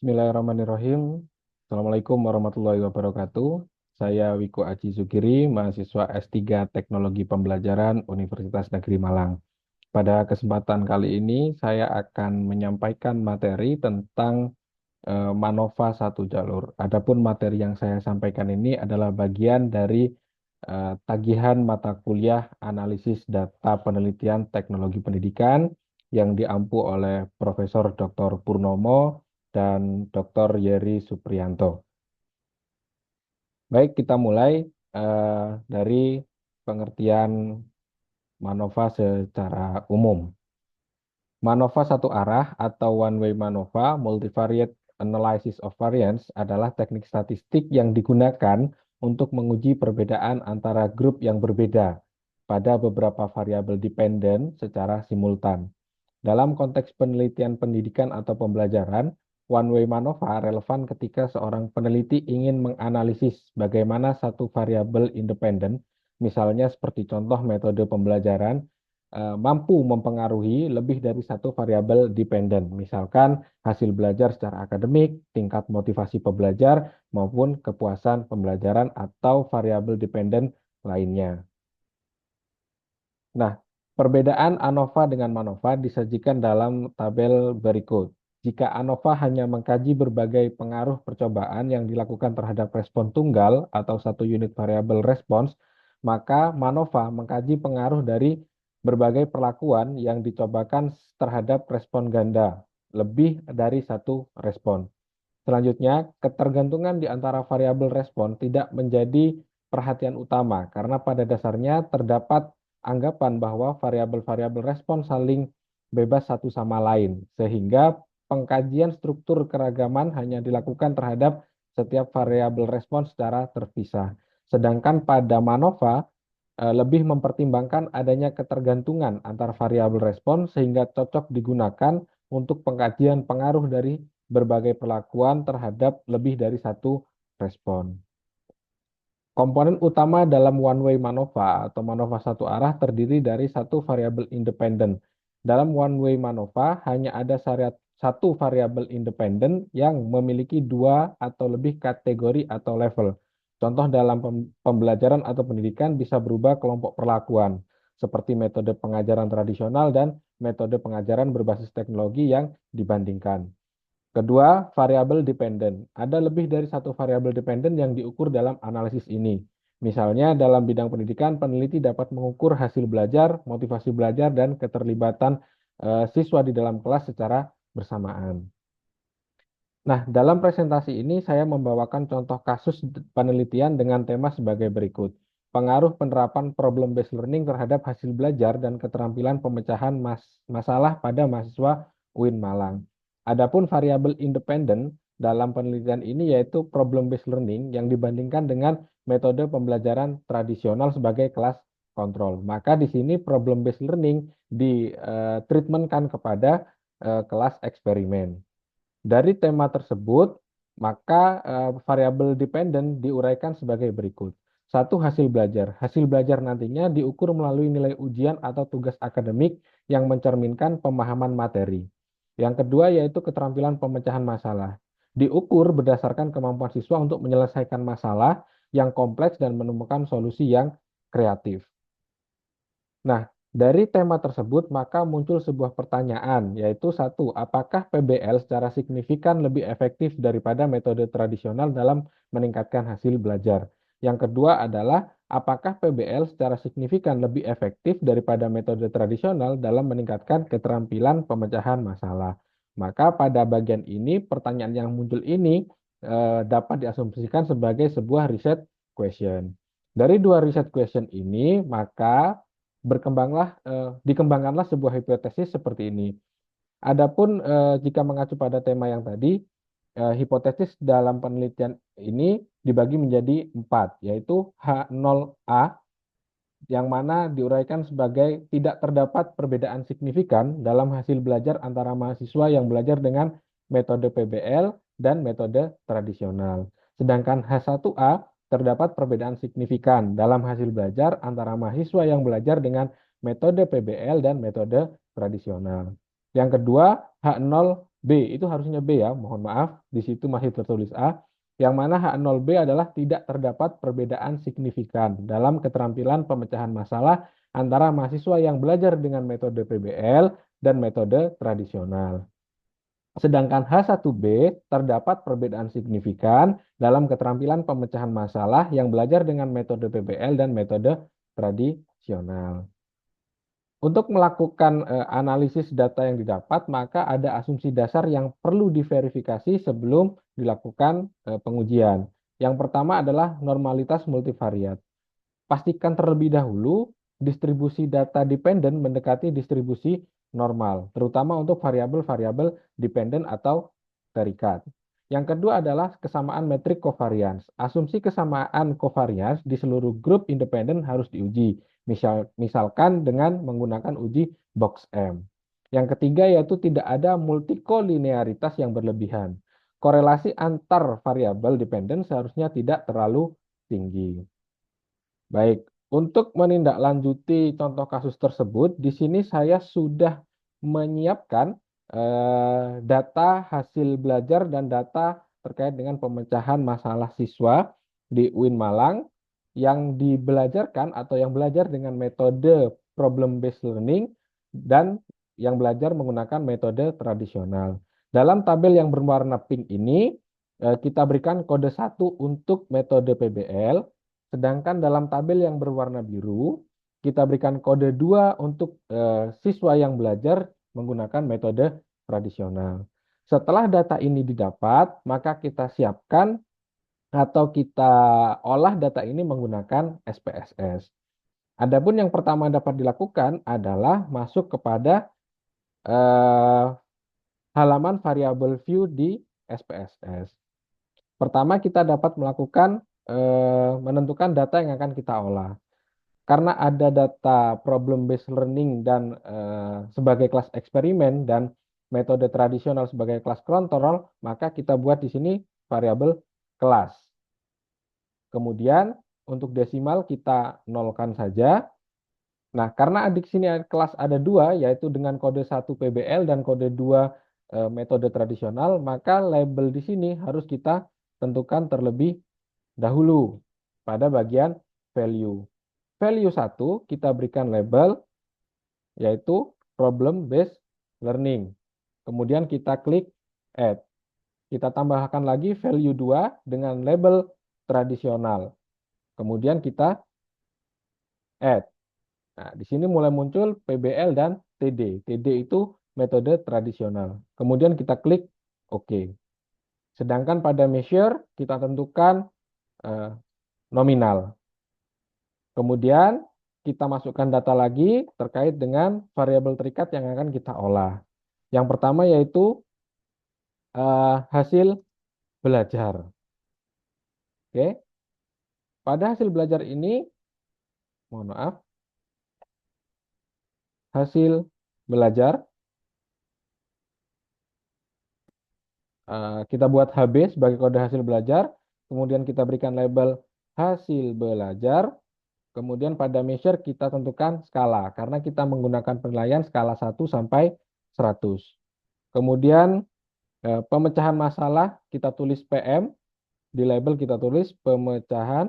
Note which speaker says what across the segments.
Speaker 1: Bismillahirrahmanirrahim. Assalamualaikum warahmatullahi wabarakatuh. Saya Wiko Aji Zukiri, mahasiswa S3 Teknologi Pembelajaran Universitas Negeri Malang. Pada kesempatan kali ini, saya akan menyampaikan materi tentang MANOVA satu jalur. Adapun materi yang saya sampaikan ini adalah bagian dari tagihan mata kuliah analisis data penelitian teknologi pendidikan yang diampu oleh Profesor Dr. Purnomo dan Dr. Yeri Supriyanto. Baik, kita mulai dari pengertian MANOVA secara umum. MANOVA satu arah atau one-way MANOVA, Multivariate Analysis of Variance, adalah teknik statistik yang digunakan untuk menguji perbedaan antara grup yang berbeda pada beberapa variabel dependen secara simultan. Dalam konteks penelitian pendidikan atau pembelajaran, one-way MANOVA relevan ketika seorang peneliti ingin menganalisis bagaimana satu variabel independen, misalnya seperti contoh metode pembelajaran, mampu mempengaruhi lebih dari satu variabel dependen, misalkan hasil belajar secara akademik, tingkat motivasi pembelajar, maupun kepuasan pembelajaran atau variabel dependen lainnya. Nah, perbedaan ANOVA dengan MANOVA disajikan dalam tabel berikut. Jika ANOVA hanya mengkaji berbagai pengaruh percobaan yang dilakukan terhadap respon tunggal atau satu unit variabel respons, maka MANOVA mengkaji pengaruh dari berbagai perlakuan yang dicobakan terhadap respon ganda, lebih dari satu respon. Selanjutnya, ketergantungan di antara variabel respon tidak menjadi perhatian utama karena pada dasarnya terdapat anggapan bahwa variabel-variabel respon saling bebas satu sama lain, sehingga pengkajian struktur keragaman hanya dilakukan terhadap setiap variabel respon secara terpisah. Sedangkan pada MANOVA lebih mempertimbangkan adanya ketergantungan antar variabel respon sehingga cocok digunakan untuk pengkajian pengaruh dari berbagai perlakuan terhadap lebih dari satu respon. Komponen utama dalam one-way MANOVA atau MANOVA satu arah terdiri dari satu variabel independen. Dalam one-way MANOVA hanya ada satu variabel independen yang memiliki dua atau lebih kategori atau level. Contoh dalam pembelajaran atau pendidikan bisa berubah kelompok perlakuan, seperti metode pengajaran tradisional dan metode pengajaran berbasis teknologi yang dibandingkan. Kedua, variabel dependen. Ada lebih dari satu variabel dependen yang diukur dalam analisis ini. Misalnya, dalam bidang pendidikan, peneliti dapat mengukur hasil belajar, motivasi belajar, dan keterlibatan siswa di dalam kelas secara bersamaan. Nah, dalam presentasi ini saya membawakan contoh kasus penelitian dengan tema sebagai berikut. Pengaruh penerapan problem-based learning terhadap hasil belajar dan keterampilan pemecahan masalah pada mahasiswa UIN Malang. Adapun variabel independen dalam penelitian ini yaitu problem-based learning yang dibandingkan dengan metode pembelajaran tradisional sebagai kelas kontrol. Maka di sini problem-based learning ditreatmentkan kepada kelas eksperimen. Dari tema tersebut, maka variabel dependen diuraikan sebagai berikut. Satu, hasil belajar. Hasil belajar nantinya diukur melalui nilai ujian atau tugas akademik yang mencerminkan pemahaman materi. Yang kedua yaitu keterampilan pemecahan masalah. Diukur berdasarkan kemampuan siswa untuk menyelesaikan masalah yang kompleks dan menemukan solusi yang kreatif. Nah, dari tema tersebut maka muncul sebuah pertanyaan, yaitu satu, apakah PBL secara signifikan lebih efektif daripada metode tradisional dalam meningkatkan hasil belajar? Yang kedua adalah, apakah PBL secara signifikan lebih efektif daripada metode tradisional dalam meningkatkan keterampilan pemecahan masalah? Maka pada bagian ini, pertanyaan yang muncul ini dapat diasumsikan sebagai sebuah riset question. Dari dua riset question ini, maka dikembangkanlah sebuah hipotesis seperti ini. Adapun jika mengacu pada tema yang tadi, hipotesis dalam penelitian ini dibagi menjadi 4, yaitu H0A, yang mana diuraikan sebagai tidak terdapat perbedaan signifikan dalam hasil belajar antara mahasiswa yang belajar dengan metode PBL dan metode tradisional. Sedangkan H1A terdapat perbedaan signifikan dalam hasil belajar antara mahasiswa yang belajar dengan metode PBL dan metode tradisional. Yang kedua, H0 B, itu harusnya B ya, mohon maaf, di situ masih tertulis A, yang mana H0B adalah tidak terdapat perbedaan signifikan dalam keterampilan pemecahan masalah antara mahasiswa yang belajar dengan metode PBL dan metode tradisional. Sedangkan H1B terdapat perbedaan signifikan dalam keterampilan pemecahan masalah yang belajar dengan metode PBL dan metode tradisional. Untuk melakukan analisis data yang didapat, maka ada asumsi dasar yang perlu diverifikasi sebelum dilakukan pengujian. Yang pertama adalah normalitas multivariat. Pastikan terlebih dahulu distribusi data dependen mendekati distribusi normal, terutama untuk variabel-variabel dependen atau terikat. Yang kedua adalah kesamaan metrik covariance. Asumsi kesamaan covariance di seluruh grup independen harus diuji. Misalkan dengan menggunakan uji box M. Yang ketiga yaitu tidak ada multikolinearitas yang berlebihan. Korelasi antar variabel dependen seharusnya tidak terlalu tinggi. Baik, untuk menindaklanjuti contoh kasus tersebut, di sini saya sudah menyiapkan data hasil belajar dan data terkait dengan pemecahan masalah siswa di UIN Malang yang dibelajarkan atau yang belajar dengan metode problem based learning dan yang belajar menggunakan metode tradisional. Dalam tabel yang berwarna pink ini, kita berikan kode 1 untuk metode PBL, sedangkan dalam tabel yang berwarna biru, kita berikan kode 2 untuk siswa yang belajar menggunakan metode tradisional. Setelah data ini didapat, maka kita siapkan atau kita olah data ini menggunakan SPSS. Adapun yang pertama dapat dilakukan adalah masuk kepada eh, halaman variable view di SPSS. Pertama kita dapat melakukan menentukan data yang akan kita olah. Karena ada data problem based learning dan sebagai kelas eksperimen dan metode tradisional sebagai kelas kontrol, maka kita buat di sini variabel kelas. Kemudian untuk desimal kita nolkan saja. Nah, karena di sini kelas ada dua, yaitu dengan kode 1 PBL dan kode 2 metode tradisional, maka label di sini harus kita tentukan terlebih dahulu pada bagian value. Value 1 kita berikan label yaitu problem based learning. Kemudian kita klik add. Kita tambahkan lagi value 2 dengan label tradisional. Kemudian kita add. Nah, di sini mulai muncul PBL dan TD. TD itu metode tradisional. Kemudian kita klik OK. Sedangkan pada measure kita tentukan nominal. Kemudian kita masukkan data lagi terkait dengan variabel terikat yang akan kita olah. Yang pertama yaitu hasil belajar. Oke. Pada hasil belajar ini, mohon maaf, hasil belajar kita buat HB sebagai kode hasil belajar, kemudian kita berikan label hasil belajar, kemudian pada measure kita tentukan skala, karena kita menggunakan penilaian skala 1 sampai 100. Kemudian pemecahan masalah kita tulis PM, di label kita tulis pemecahan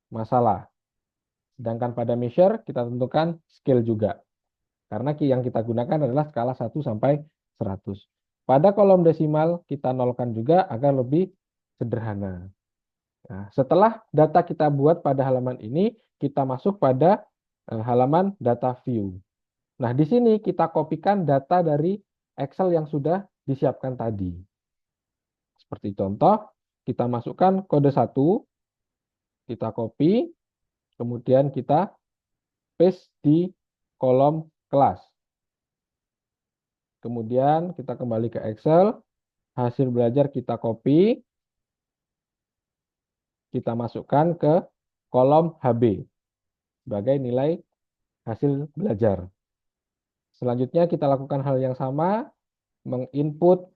Speaker 1: masalah. Sedangkan pada measure kita tentukan scale juga. Karena yang kita gunakan adalah skala 1 sampai 100. Pada kolom desimal kita nolkan juga agar lebih sederhana. Nah, setelah data kita buat pada halaman ini, kita masuk pada halaman data view. Nah, di sini kita kopikan data dari Excel yang sudah disiapkan tadi. Seperti contoh, kita masukkan kode 1, kita copy, kemudian kita paste di kolom kelas. Kemudian kita kembali ke Excel, hasil belajar kita copy, kita masukkan ke kolom HB sebagai nilai hasil belajar. Selanjutnya kita lakukan hal yang sama, menginput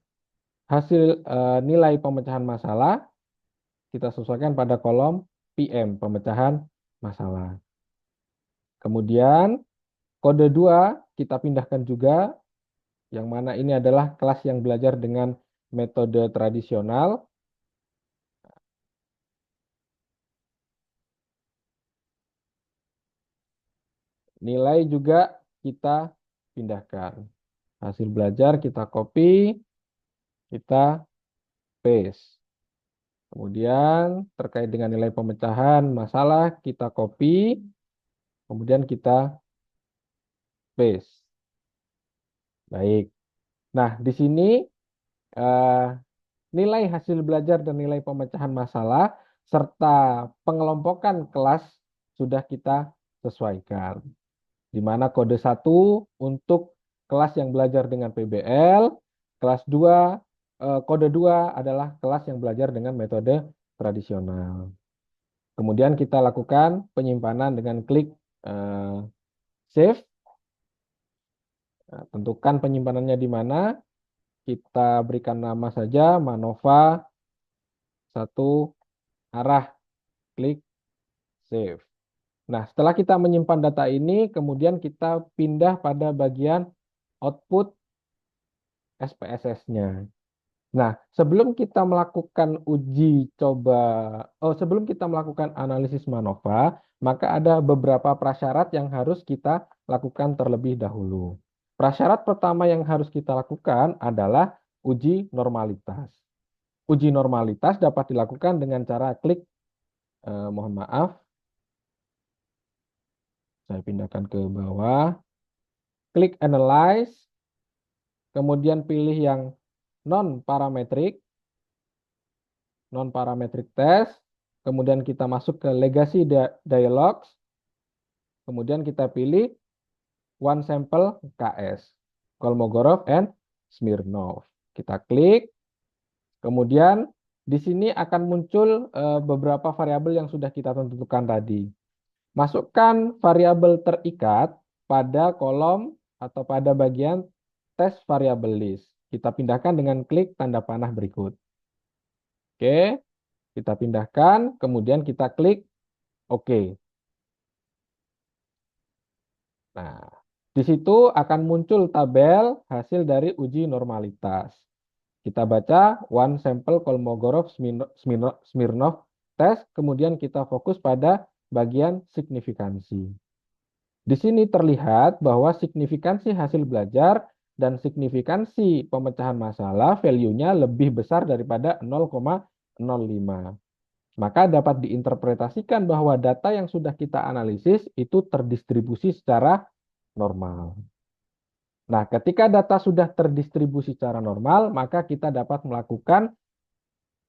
Speaker 1: hasil nilai pemecahan masalah, kita sesuaikan pada kolom PM, pemecahan masalah. Kemudian Kode 2 kita pindahkan juga, yang mana ini adalah kelas yang belajar dengan metode tradisional. Nilai juga kita pindahkan. Hasil belajar kita copy, kita paste. Kemudian terkait dengan nilai pemecahan masalah kita copy, kemudian kita paste. Baik. Nah, di sini eh, nilai hasil belajar dan nilai pemecahan masalah serta pengelompokan kelas sudah kita sesuaikan. Di mana kode 1 untuk kelas yang belajar dengan PBL, kelas 2 kode 2 adalah kelas yang belajar dengan metode tradisional. Kemudian kita lakukan penyimpanan dengan klik save. Nah, tentukan penyimpanannya di mana. Kita berikan nama saja Manova satu arah, klik save. Nah, setelah kita menyimpan data ini, kemudian kita pindah pada bagian output SPSS-nya. Nah, sebelum kita melakukan sebelum kita melakukan analisis MANOVA, maka ada beberapa prasyarat yang harus kita lakukan terlebih dahulu. Prasyarat pertama yang harus kita lakukan adalah uji normalitas. Uji normalitas dapat dilakukan dengan cara klik, mohon maaf, saya pindahkan ke bawah, klik analyze, kemudian pilih yang non-parametric test, kemudian kita masuk ke legacy dialogs, kemudian kita pilih one sample KS, Kolmogorov and Smirnov. Kita klik, kemudian di sini akan muncul beberapa variabel yang sudah kita tentukan tadi. Masukkan variabel terikat pada kolom atau pada bagian test variable list. Kita pindahkan dengan klik tanda panah berikut. Oke, kita pindahkan, kemudian kita klik OK. Nah, di situ akan muncul tabel hasil dari uji normalitas. Kita baca one sample Kolmogorov Smirnov test, kemudian kita fokus pada bagian signifikansi. Di sini terlihat bahwa signifikansi hasil belajar dan signifikansi pemecahan masalah value-nya lebih besar daripada 0,05. Maka dapat diinterpretasikan bahwa data yang sudah kita analisis itu terdistribusi secara normal. Nah, ketika data sudah terdistribusi secara normal, maka kita dapat melakukan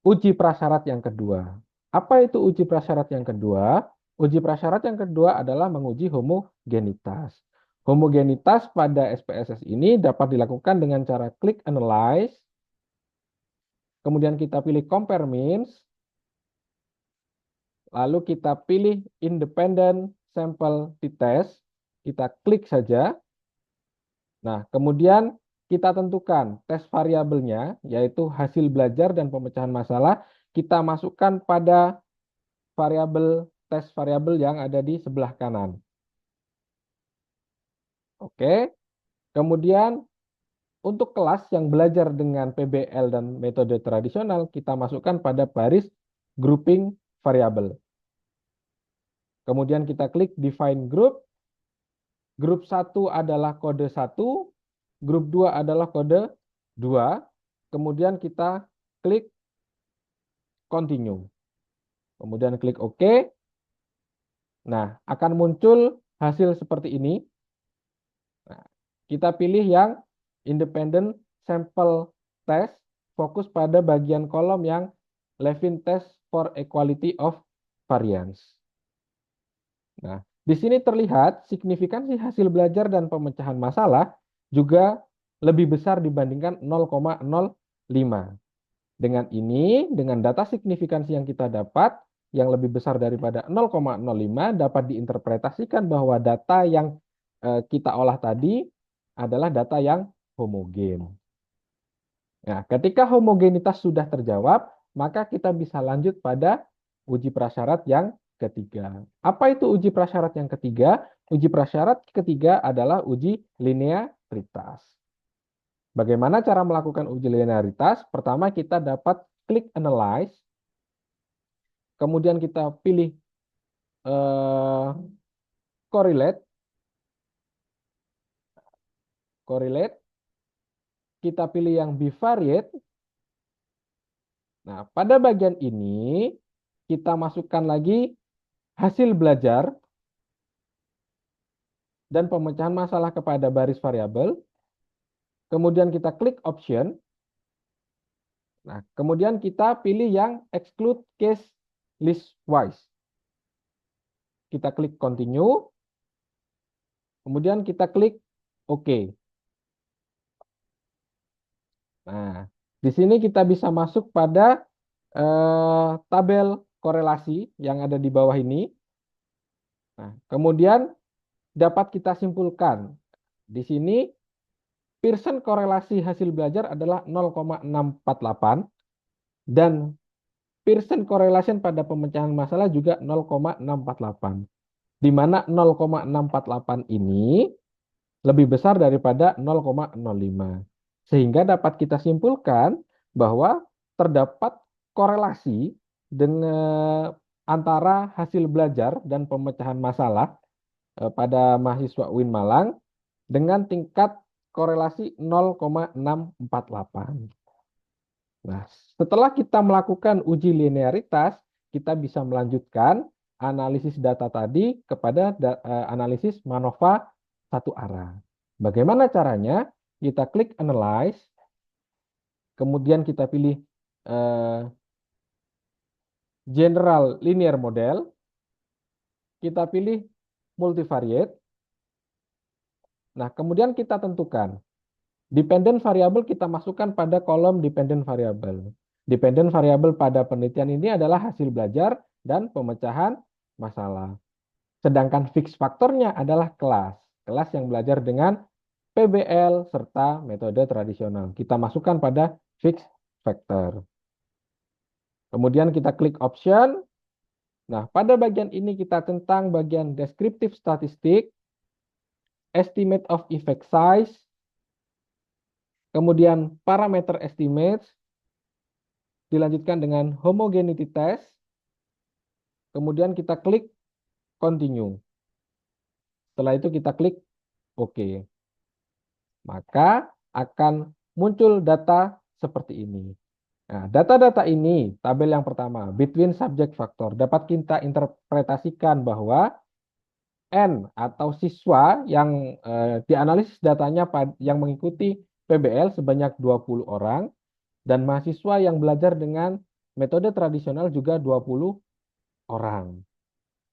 Speaker 1: uji prasyarat yang kedua. Apa itu uji prasyarat yang kedua? Uji prasyarat yang kedua adalah menguji homogenitas. Homogenitas pada SPSS ini dapat dilakukan dengan cara klik analyze, kemudian kita pilih compare means, lalu kita pilih independent sample t-test, kita klik saja. Nah, kemudian kita tentukan tes variabelnya, yaitu hasil belajar dan pemecahan masalah, kita masukkan pada tes variabel yang ada di sebelah kanan. Oke, kemudian untuk kelas yang belajar dengan PBL dan metode tradisional, kita masukkan pada baris grouping variabel. Kemudian kita klik define group. Grup 1 adalah kode 1, grup 2 adalah kode 2, kemudian kita klik continue. Kemudian klik OK. Nah, akan muncul hasil seperti ini. Nah, kita pilih yang independent sample test, fokus pada bagian kolom yang Levin test for equality of variance. Nah, di sini terlihat signifikansi hasil belajar dan pemecahan masalah juga lebih besar dibandingkan 0,05. Dengan ini, dengan data signifikansi yang kita dapat, yang lebih besar daripada 0,05 dapat diinterpretasikan bahwa data yang kita olah tadi adalah data yang homogen. Nah, ketika homogenitas sudah terjawab, maka kita bisa lanjut pada uji prasyarat yang ketiga. Apa itu uji prasyarat yang ketiga? uji prasyarat ketiga adalah uji linearitas. Bagaimana cara melakukan uji linearitas? Pertama kita dapat klik analyze, kemudian kita pilih correlate, kita pilih yang bivariate. Nah, pada bagian ini kita masukkan lagi hasil belajar dan pemecahan masalah kepada baris variabel. Kemudian kita klik option. Nah, kemudian kita pilih yang exclude case listwise. Kita klik continue. Kemudian kita klik OK. Nah, di sini kita bisa masuk pada tabel korelasi yang ada di bawah ini. Nah, kemudian dapat kita simpulkan. Di sini Pearson korelasi hasil belajar adalah 0,648 dan Pearson correlation pada pemecahan masalah juga 0,648. Di mana 0,648 ini lebih besar daripada 0,05. Sehingga dapat kita simpulkan bahwa terdapat korelasi dengan antara hasil belajar dan pemecahan masalah pada mahasiswa UIN Malang dengan tingkat korelasi 0,648. Nah, setelah kita melakukan uji linearitas, kita bisa melanjutkan analisis data tadi kepada analisis MANOVA satu arah. Bagaimana caranya? Kita klik Analyze, kemudian kita pilih General Linear Model, kita pilih Multivariate. Nah, kemudian kita tentukan dependent variable kita masukkan pada kolom dependent variable. Dependent variable pada penelitian ini adalah hasil belajar dan pemecahan masalah. Sedangkan fix faktornya adalah kelas. Kelas yang belajar dengan PBL serta metode tradisional. Kita masukkan pada fix factor. Kemudian kita klik option. Nah, pada bagian ini kita tentang bagian descriptive statistik, estimate of effect size, kemudian parameter estimates, dilanjutkan dengan homogeneity test, kemudian kita klik continue. Setelah itu kita klik OK. Maka akan muncul data seperti ini. Nah, data-data ini, tabel yang pertama, between subject factor, dapat kita interpretasikan bahwa N atau siswa yang dianalisis datanya yang mengikuti PBL sebanyak 20 orang, dan mahasiswa yang belajar dengan metode tradisional juga 20 orang.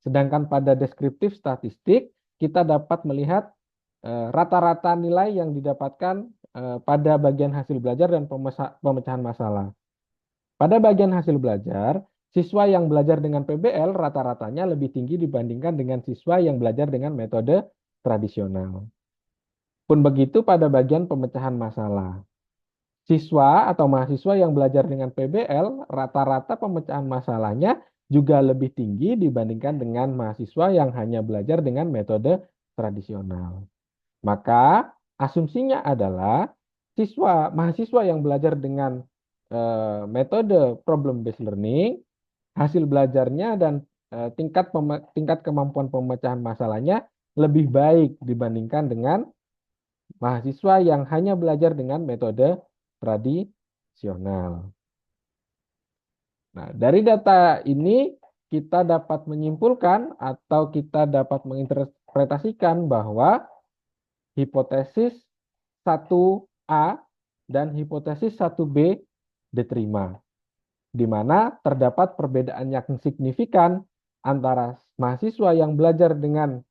Speaker 1: Sedangkan pada deskriptif statistik, kita dapat melihat rata-rata nilai yang didapatkan pada bagian hasil belajar dan pemecahan masalah. Pada bagian hasil belajar, siswa yang belajar dengan PBL rata-ratanya lebih tinggi dibandingkan dengan siswa yang belajar dengan metode tradisional. Pun begitu pada bagian pemecahan masalah. Siswa atau mahasiswa yang belajar dengan PBL, rata-rata pemecahan masalahnya juga lebih tinggi dibandingkan dengan mahasiswa yang hanya belajar dengan metode tradisional. Maka asumsinya adalah mahasiswa yang belajar dengan metode problem based learning, hasil belajarnya dan tingkat kemampuan pemecahan masalahnya lebih baik dibandingkan dengan mahasiswa yang hanya belajar dengan metode tradisional. Nah, dari data ini kita dapat menyimpulkan atau kita dapat menginterpretasikan bahwa hipotesis 1A dan hipotesis 1B diterima, di mana terdapat perbedaan yang signifikan antara mahasiswa yang belajar dengan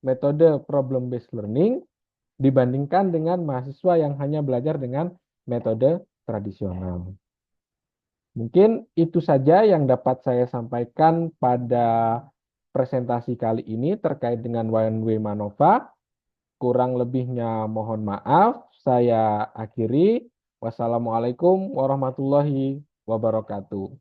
Speaker 1: metode problem based learning dibandingkan dengan mahasiswa yang hanya belajar dengan metode tradisional. Mungkin itu saja yang dapat saya sampaikan pada presentasi kali ini terkait dengan One Way MANOVA. Kurang lebihnya mohon maaf. Saya akhiri. Wassalamualaikum warahmatullahi wabarakatuh.